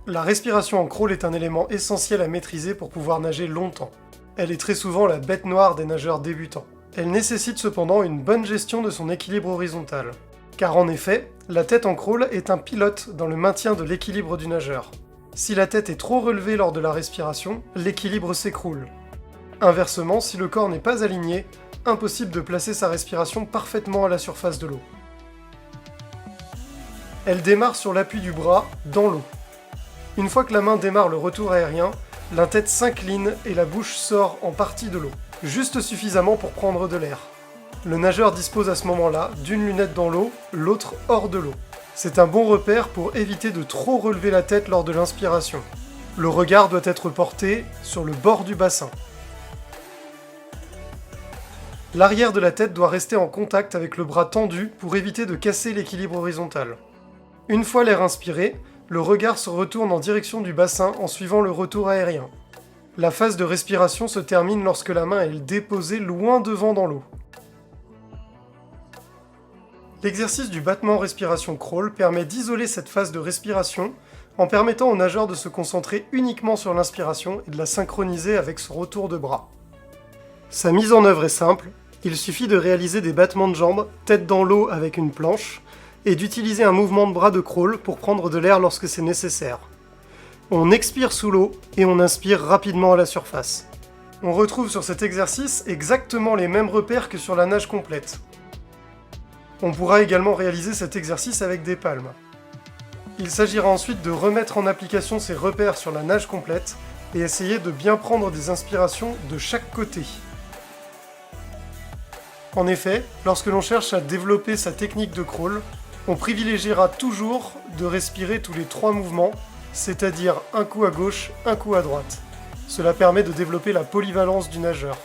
La respiration en crawl est un élément essentiel à maîtriser pour pouvoir nager longtemps. Elle est très souvent la bête noire des nageurs débutants. Elle nécessite cependant une bonne gestion de son équilibre horizontal. Car en effet, la tête en crawl est un pilote dans le maintien de l'équilibre du nageur. Si la tête est trop relevée lors de la respiration, l'équilibre s'écroule. Inversement, si le corps n'est pas aligné, impossible de placer sa respiration parfaitement à la surface de l'eau. Elle démarre sur l'appui du bras, dans l'eau. Une fois que la main démarre le retour aérien, la tête s'incline et la bouche sort en partie de l'eau, juste suffisamment pour prendre de l'air. Le nageur dispose à ce moment-là d'une lunette dans l'eau, l'autre hors de l'eau. C'est un bon repère pour éviter de trop relever la tête lors de l'inspiration. Le regard doit être porté sur le bord du bassin. L'arrière de la tête doit rester en contact avec le bras tendu pour éviter de casser l'équilibre horizontal. Une fois l'air inspiré, le regard se retourne en direction du bassin en suivant le retour aérien. La phase de respiration se termine lorsque la main est déposée loin devant dans l'eau. L'exercice du battement respiration crawl permet d'isoler cette phase de respiration en permettant au nageur de se concentrer uniquement sur l'inspiration et de la synchroniser avec son retour de bras. Sa mise en œuvre est simple, il suffit de réaliser des battements de jambes, tête dans l'eau avec une planche, et d'utiliser un mouvement de bras de crawl pour prendre de l'air lorsque c'est nécessaire. On expire sous l'eau et on inspire rapidement à la surface. On retrouve sur cet exercice exactement les mêmes repères que sur la nage complète. On pourra également réaliser cet exercice avec des palmes. Il s'agira ensuite de remettre en application ces repères sur la nage complète et essayer de bien prendre des inspirations de chaque côté. En effet, lorsque l'on cherche à développer sa technique de crawl, on privilégiera toujours de respirer tous les 3 mouvements, c'est-à-dire un coup à gauche, un coup à droite. Cela permet de développer la polyvalence du nageur.